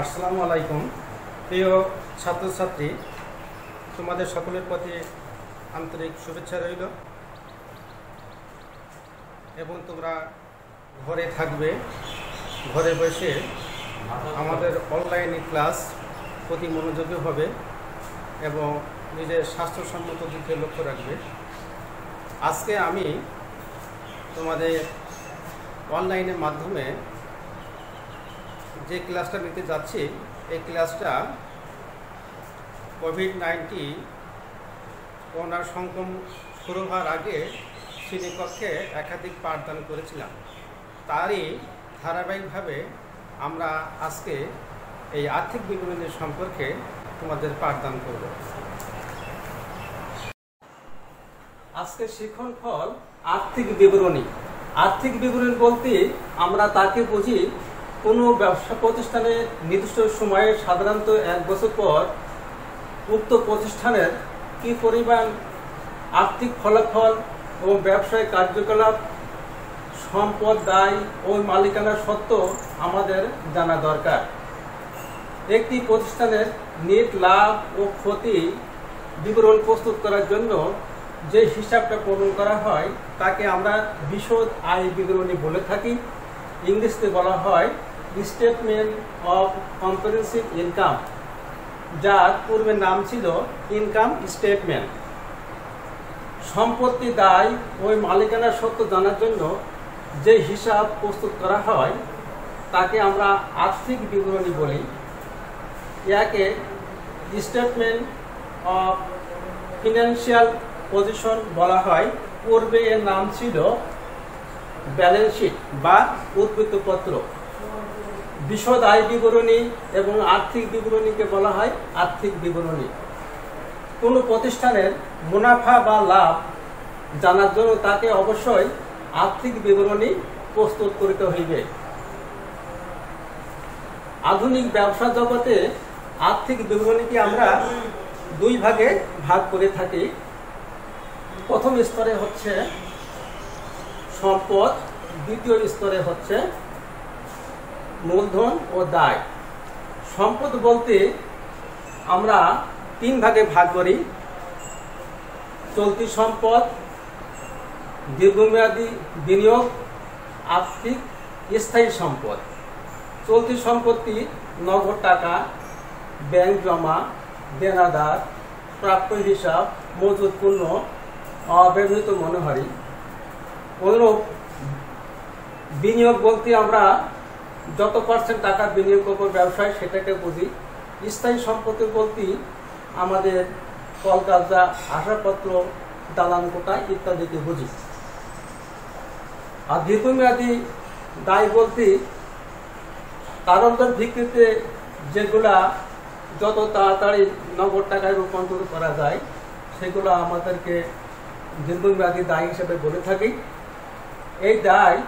আসসালামু আলাইকুম প্রিয় ছাত্রছাত্রী, তোমাদের সকলের প্রতি আন্তরিক শুভেচ্ছা রইল এবং তোমরা ঘরে থাকবে, ঘরে বসে আমাদের অনলাইনে ক্লাস প্রতি মনোযোগী হবে এবং নিজের স্বাস্থ্যসম্মত দিকে লক্ষ্য রাখবে। আজকে আমি তোমাদের অনলাইনের মাধ্যমে যে ক্লাসটা নিতে যাচ্ছি, এই ক্লাসটা কোভিড-19 করোনার সংক্রমণ শুরু হওয়ার আগে শ্রেণীকক্ষে একাধিক পাঠদান করেছিলাম। তারই ধারাবাহিকভাবে আমরা আজকে এই আর্থিক বিবরণী সম্পর্কে তোমাদের পাঠদান করব। আজকে শিক্ষণ ফল আর্থিক বিবরণী। আর্থিক বিবরণী বলতে আমরা তাকে বুঝি কোনো ব্যবসা প্রতিষ্ঠানে নির্দিষ্ট সময়ে সাধারণত 1 বছর পর উক্ত প্রতিষ্ঠানের কী পরিমাণ আর্থিক ফলাফল ও ব্যবসায়িক কার্যকলাপ, সম্পদ, দায় ও মালিকানার সত্ত্ব আমাদের জানা দরকার। একটি প্রতিষ্ঠানের নেট লাভ ও ক্ষতি বিবরণ প্রস্তুত করার জন্য যে হিসাবটা প্রণয়ন করা হয় তাকে আমরা বিশদ আয় বিবরণী বলে থাকি। ইংরেজিতে বলা হয় স্টেটমেন্ট অফ কম্প্রিহেনসিভ ইনকাম, যার পূর্বের নাম ছিল ইনকাম স্টেটমেন্ট। সম্পত্তি, দায় ও মালিকানার সত্ত্ব জানার জন্য যে হিসাব প্রস্তুত করা হয় তাকে আমরা আর্থিক বিবরণী বলি। ইয়াকে স্টেটমেন্ট অফ ফিনান্সিয়াল পজিশন বলা হয়। পূর্বে এর নাম ছিল ব্যালেন্স শিট বা উদ্বৃত্তপত্র। বিশদ আয় বিবরণী এবং আর্থিক বিবরণীকে বলা হয় আর্থিক বিবরণী। কোনো প্রতিষ্ঠানের মুনাফা বা লাভ জানার জন্য তাকে অবশ্যই আর্থিক বিবরণী প্রস্তুত করতে হইবে। আধুনিক ব্যবসা জগতে আর্থিক বিবরণীকে আমরা 2 ভাগে ভাগ করে থাকি। প্রথম স্তরে হচ্ছে সম্পদ, দ্বিতীয় স্তরে হচ্ছে মূলধন ও দায়। সম্পদ বলতে আমরা 3 ভাগে ভাগ করি: চলতি সম্পদ, দীর্ঘমেয়াদী বিনিয়োগ, আর্থিক স্থায়ী সম্পদ। চলতি সম্পত্তি নগদ টাকা, ব্যাংক জমা, দেনাদার, প্রাপ্য হিসাব, মজুদ পণ্য, অব্যবহৃত মনোহারি। অনুরূপ বিনিয়োগ বলতে আমরা যত % টাকা বিনিয়োগ করব ব্যবসায় সেটাকে বুঝি। স্থায়ী সম্পত্তি বলতে আমাদের কলকারখানা, আসবাবপত্র, দালান কোঠা ইত্যাদিকে বুঝি। আর দীর্ঘমেয়াদী দায় বলতে কারণের ভিত্তিতে যেগুলা যত তাড়াতাড়ি নগদ টাকায় রূপান্তর করা যায় সেগুলো আমাদেরকে দীর্ঘমেয়াদী দায় হিসেবে বলে থাকি। এই দায়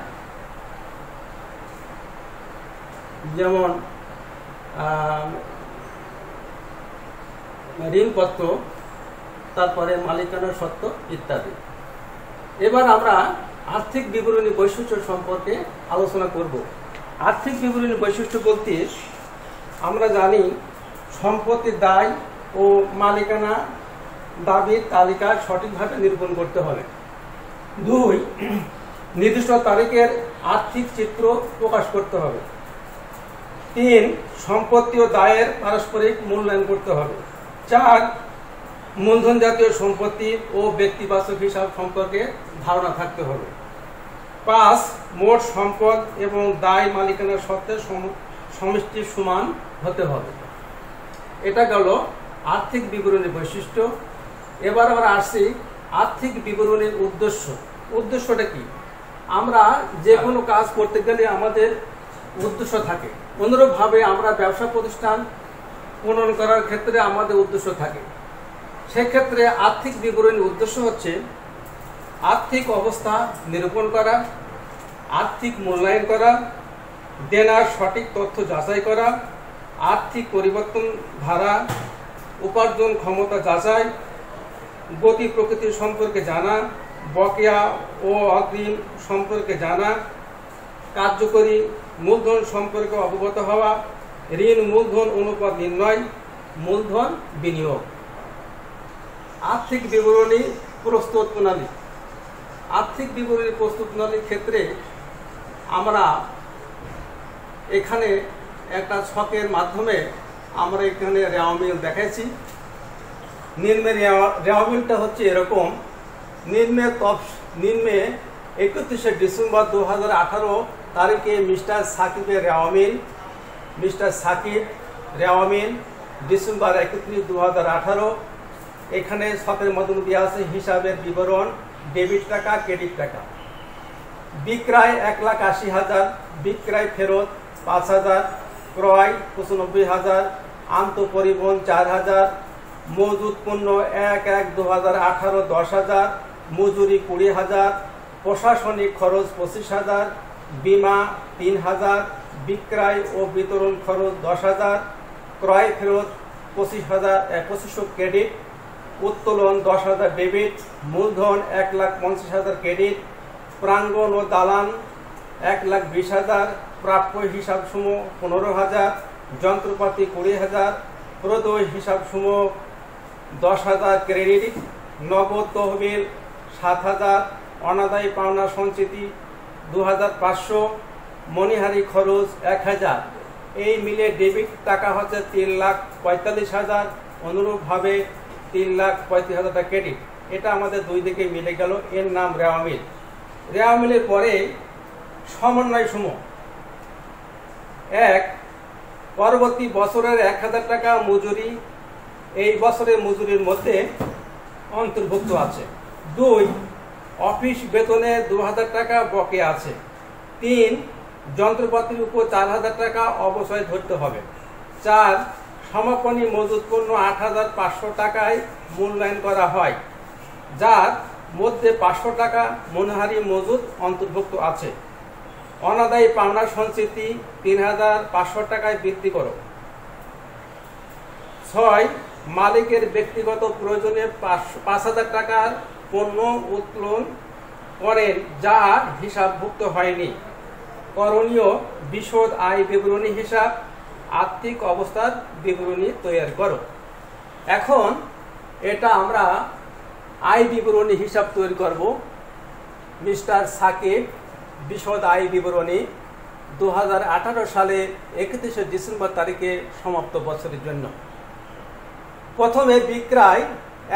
যেমন ঋণপত্র, তারপরে মালিকানার সত্ত্ব ইত্যাদি। এবার আমরা আর্থিক বিবরণী বৈশিষ্ট্য সম্পর্কে আলোচনা করব। আর্থিক বিবরণী বৈশিষ্ট্য বলতে আমরা জানি সম্পত্তির দায় ও মালিকানা দাবির তালিকা সঠিকভাবে নিরূপণ করতে হবে। 2, নির্দিষ্ট তারিখের আর্থিক চিত্র প্রকাশ করতে হবে। 3, সম্পত্তি ও দায়ের পারস্পরিক মূল্যায়ন করতে হবে। 4, মূলধন জাতীয় সম্পত্তি ও ব্যক্তিবাচক হিসাব সম্পর্কে ধারণা থাকতে হবে। 5, মোট সম্পদ এবং দায় মালিকানার সত্ত্বের সমষ্টি সমান হতে হবে। এটা গেল আর্থিক বিবরণীর বৈশিষ্ট্য। এবার আমরা আসছি আর্থিক বিবরণীর উদ্দেশ্য। উদ্দেশ্যটা কি? আমরা যে কোনো কাজ করতে গেলে আমাদের উদ্দেশ্য থাকে। অনুরূপভাবে আমরা ব্যবসা প্রতিষ্ঠান উন্নয়ন করার ক্ষেত্রে আমাদের উদ্দেশ্য থাকে। সেক্ষেত্রে আর্থিক বিবরণীর উদ্দেশ্য হচ্ছে আর্থিক অবস্থা নিরূপণ করা, আর্থিক মূল্যায়ন করা, দেনার সঠিক তথ্য যাচাই করা, আর্থিক পরিবর্তন ধারা, উপার্জন ক্ষমতা যাচাই, গতি প্রকৃতি সম্পর্কে জানা, বকেয়া ও অগ্রিম সম্পর্কে জানা, কার্যকরী মূলধন সম্পর্কে অবগত হওয়া, ঋণ মূলধন অনুপাত নির্ণয়, মূলধন বিনিয়োগ। আর্থিক বিবরণী প্রস্তুত প্রণালী। আর্থিক বিবরণী প্রস্তুত প্রণালীর ক্ষেত্রে আমরা এখানে একটা ছকের মাধ্যমে আমরা এখানে রেওয়ামিল দেখাইছি। নিম্নে রেওয়ামিলটা হচ্ছে এরকম। নিম্নে 31শে ডিসেম্বর 2018 তারিখে মিস্টার সাকিবের রেওয়ামিল, মিস্টার সাকিব রেওয়ামিল ডিসেম্বর 31, 2018। এখানে ছকের মাধ্যমে দেওয়া আছে হিসাবের বিবরণ, ডেবিট টাকা, ক্রেডিট টাকা। বিক্রয় 1,80,000, বিক্রয় ফেরত 5,000, ক্রয় 95,000, আন্তঃপরিবহন 4,000, মজুদ পণ্য 1/1/2018 10,000, মজুরি 20,000, প্রশাসনিক খরচ 25,000, বিমা 3,000, বিক্রয় ও বিতরণ খরচ 10,000, ক্রয় ফেরত 25,000 ক্রেডিট, উত্তোলন 10,000 ডেবিট, মূলধন 1,50,000 ক্রেডিট, প্রাঙ্গণ ও দালান 1,20,000, প্রাপ্য হিসাব সমূহ 15,000, যন্ত্রপাতি 20,000, প্রদেয় হিসাব সমূহ 10,000 ক্রেডিট, নগদ তহবিল 7,000, অনাদায়ী পাওনা সঞ্চিতি 2,500, মনিহারি খরচ 1,000। এই মিলে ডেবিট টাকা হচ্ছে 3,45,000, অনুরূপভাবে 3,35,000 টাকা ক্রেডিট। এটা আমাদের দুই দিকে মিলে গেল, এর নাম রেওয়ামিল। রেওয়ামিলের পরে সমন্বয় সমূহ। 1, পরবর্তী বছরের 1,000 টাকা মজুরি এই বছরের মজুরির মধ্যে অন্তর্ভুক্ত আছে। 2, অফিস বেতনে 2,000 টাকা বকেয়া আছে। 3, যন্ত্রপাতির উপর 4,000 টাকা অবশ্যই ধরতে হবে। 4, সমাপনী মজুদ পণ্য 8,500 টাকায় মূল্যায়ন করা হয়, যার মধ্যে 500 টাকা মনিহারি মজুদ অন্তর্ভুক্ত আছে। অনাদায়ী পাওনা সঞ্চিতি 3,500 টাকায় বৃদ্ধি করো। 6, মালিকের ব্যক্তিগত প্রয়োজনে 5,000 টাকার পণ্য উত্তোলন করেন, যা হিসাবভুক্ত হয়নি। করণীয় বিশদ আয় বিবরণী হিসাব, আর্থিক অবস্থার বিবরণী তৈরি করো। এখন এটা আমরা আয় বিবরণী হিসাব তৈরি করব। মিস্টার সাকিব বিশদ আয় বিবরণী 2018 সালে 31শে ডিসেম্বর তারিখে সমাপ্ত বছরের জন্য। প্রথমে বিক্রয়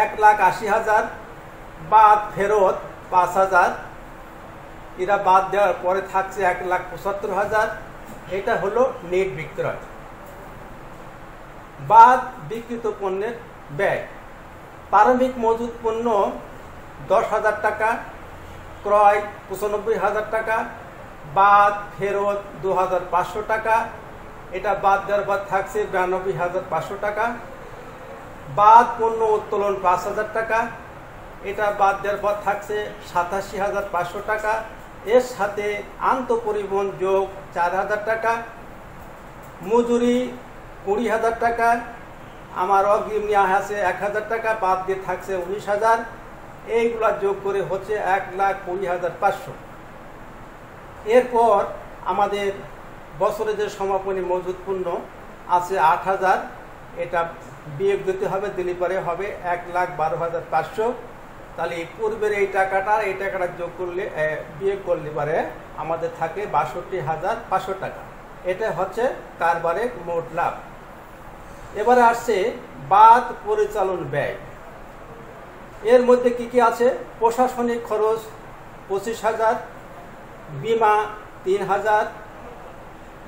1,80,000, বাদ ফেরত 5,000, এরা বাদ দেওয়ার পরে থাকছে 1,75,000। এটা হলো নেট বিক্রয়। বাদ বিক্রিত পণ্যের ব্যয়। প্রারম্ভিক মজুদ পণ্য 10,000 টাকা, ক্রয় 95,000 টাকা, বাদ ফেরত 2,500 টাকা। এটা বাদ দেওয়ার পর থাকছে 92,500 টাকা। বাদ পণ্য উত্তোলন 5,000 টাকা। এটা বাদ দেওয়ার পর থাকছে 87,500 টাকা। এর সাথে আন্তঃপরিবহন যোগ 4,000 টাকা। মজুরি 20,000 টাকা। আমার অগ্রিম নেওয়া আছে 1,000 টাকা, বাদ দিয়ে থাকছে 19,000। এইগুলা যোগ করে হচ্ছে 1,20,500। এরপর আমাদের বছরে যে সমাপনী মজুদ পণ্য আছে 8,000, এটা বিয়োগ দিতে হবে, দিলে পরে হবে 1,12,500। তাহলে পূর্বের এই টাকাটা যোগ করলে বিয়োগ করলে পরে আমাদের থাকে 62,500 টাকা। এটা হচ্ছে কারবারের মোট লাভ। এবারে আসছে বাদ পরিচালন ব্যয়। এর মধ্যে কি কি আছে? প্রশাসনিক খরচ 25,000, বিমা 3,000,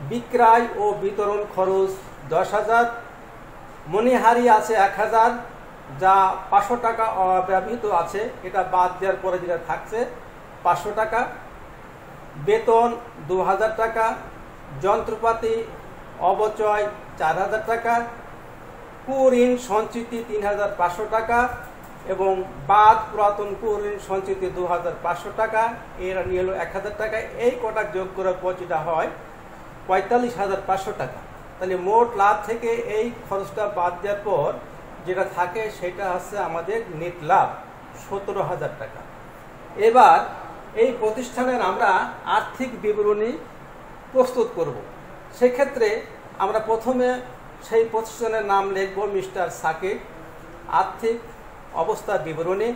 বিক্রয় ও বিতরণ খরচ 10,000, মনিহারি আছে 1,000, যা 500 টাকা অব্যবহৃত আছে, এটা বাদ দেওয়ার পরে যেটা থাকছে 500 টাকা। বেতন 2,000 টাকা, যন্ত্রপাতি অবচয় 4,000 টাকা, কুঋণ সঞ্চিতি 3,500 টাকা এবং বাদ পুরাতন কুঋণ সঞ্চিতি 2,500 টাকা। এরা নিয়ে হলো 1,000 টাকা। এই কটা যোগ করার পর যেটা হয় 45,500 টাকা। তাহলে মোট লাভ থেকে এই খরচটা বাদ দেওয়ার পর যেটা থাকে সেটা হচ্ছে আমাদের নেট লাভ 17,000 টাকা। এবার এই প্রতিষ্ঠানের আমরা আর্থিক বিবরণী প্রস্তুত করব। সেক্ষেত্রে আমরা প্রথমে সেই প্রতিষ্ঠানের নাম লিখব মিস্টার সাকিব, আর্থিক অবস্থার বিবরণী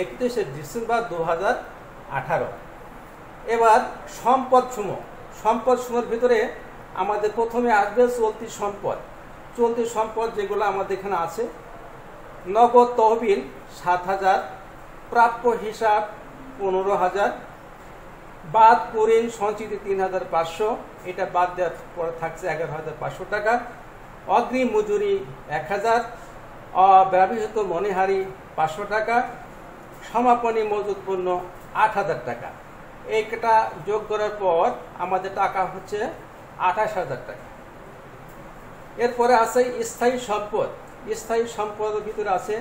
31শে ডিসেম্বর 2018। এবার সম্পদসমূহের ভিতরে আমাদের প্রথমে আসবে চলতি সম্পদ যেগুলো আমাদের এখানে আছে। নগদ তহবিল 7,000, প্রাপ্য হিসাব 15,000, বাদ ঋণ সঞ্চিতি 3,500, এটা বাদ দেওয়ার পরে থাকছে 11,500 টাকা। অগ্রিম মজুরি 1,000, অব্যবহৃত মণিহারি 500 টাকা, সমাপনী মজুত পণ্য 8,000 টাকা। এইটা যোগ করার পর আমাদের টাকা হচ্ছে 28,000 টাকা। এরপরে আছে স্থায়ী সম্পদের ভিতরে আছে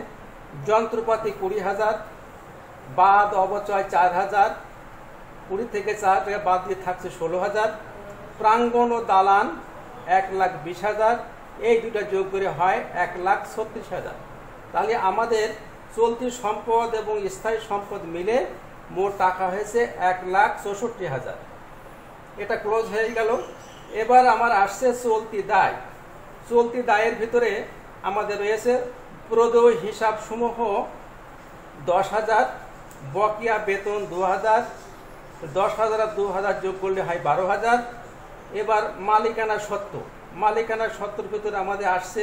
যন্ত্রপাতি 20,000, বাদ অবচয় 4,000, 20 থেকে 4 টাকা বাদ দিয়ে থাকছে 16,000। প্রাঙ্গণ ও দালান 1,20,000, এই দুটা যোগ করে হয় 1,36,000। তাহলে আমাদের চলতি সম্পদ এবং স্থায়ী সম্পদ মিলে মোট টাকা হয়েছে 1,64,000। এটা ক্লোজ হয়ে গেল। এবার আমার আসছে চলতি দায়ের ভিতরে আমাদের রয়েছে প্রদেয় হিসাব সমূহ 10,000, বকেয়া বেতন 2,000, 10,000 আর 2,000 যোগ করলে হয় 12,000। এবার মালিকানা সত্ত্বর ভিতরে আমাদের আসছে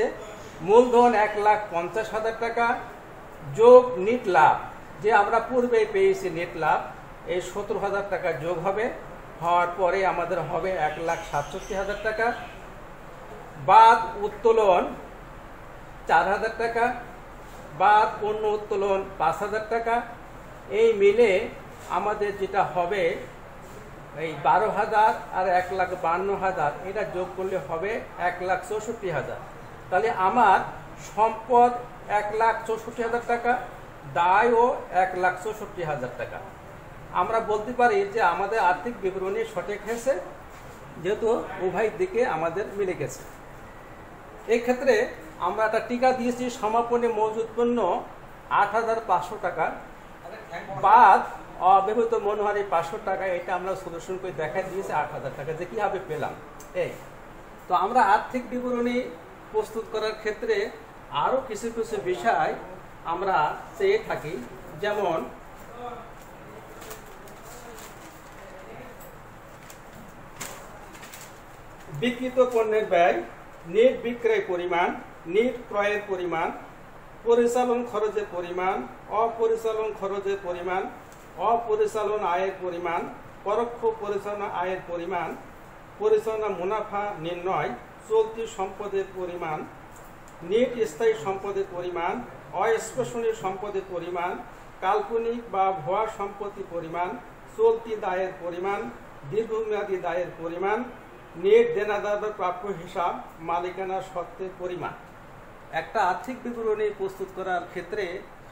মূলধন 1,50,000 টাকা, যোগ নিট লাভ, যে আমরা পূর্বে পেয়েছি নেট লাভ, এই 17,000 টাকা যোগ হবে, হওয়ার পরে আমাদের হবে 1,67,000 টাকা। বাদ উত্তোলন 4,000 টাকা, বাদ পণ্য উত্তোলন 5,000 টাকা। এই মিলে আমাদের যেটা হবে এই 12,000 আর 1,52,000, এটা যোগ করলে হবে 1,64,000। তাহলে আমার সম্পদ 1,64,000 টাকা, দায়ও 1,64,000 টাকা। আমরা বলতে পারি যে আমাদের আর্থিক বিবরণী সঠিক হয়েছে, যেহেতু উভয় দিকে আমাদের মিলে গেছে। এই ক্ষেত্রে আমরা একটা টিকা দিয়েছি সমাপনী মজুত পণ্য 8,500 টাকা, বাদ অব্যবহৃত মনোহারি 500 টাকা। এটা আমরা সলিউশন করে দেখা দিয়েছি 8,000 টাকা, যে কীভাবে পেলাম। এই তো আমরা আর্থিক বিবরণী প্রস্তুত করার ক্ষেত্রে আরও কিছু বিষয় আমরা চেয়ে থাকি, যেমন বিক্রিত পণ্যের ব্যয়, নেট বিক্রয় পরিমাণ, নেট ক্রয়ের পরিমাণ, পরিচালন খরচের পরিমাণ, অপরিচালন খরচের পরিমাণ, অপরিচালন আয়ের পরিমাণ, পরোক্ষ পরিচালনা আয়ের পরিমাণ, পরিচালনা মুনাফা নির্ণয়, চলতি সম্পদের পরিমাণ, নেট স্থায়ী সম্পদের পরিমাণ, অস্পর্শনীয় সম্পদের পরিমাণ, কাল্পনিক বা ভুয়া সম্পত্তি পরিমাণ, চলতি দায়ের পরিমাণ, দীর্ঘমেয়াদী দায়ের পরিমাণ, নেট দেনাদার প্রাপ্য হিসাব, মালিকানা সত্ত্বের পরিমাণ। একটা আর্থিক বিবরণী প্রস্তুত করার ক্ষেত্রে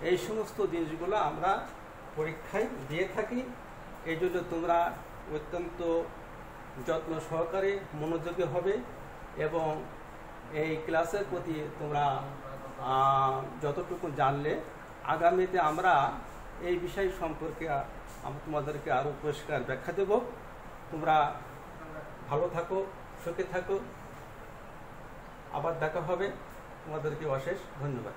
এই সমস্ত জিনিসগুলো আমরা পরীক্ষায় দিয়ে থাকি। এই জন্য তোমরা অত্যন্ত যত্ন সহকারে মনোযোগী হবে এবং এই ক্লাসের প্রতি তোমরা যতটুকু জানলে আগামীতে আমরা এই বিষয় সম্পর্কে তোমাদেরকে আরও পরিষ্কার ব্যাখ্যা দেব। তোমরা ভালো থাকো, সুখে থাকো, আবার দেখা হবে। তোমাদেরকে অশেষ ধন্যবাদ।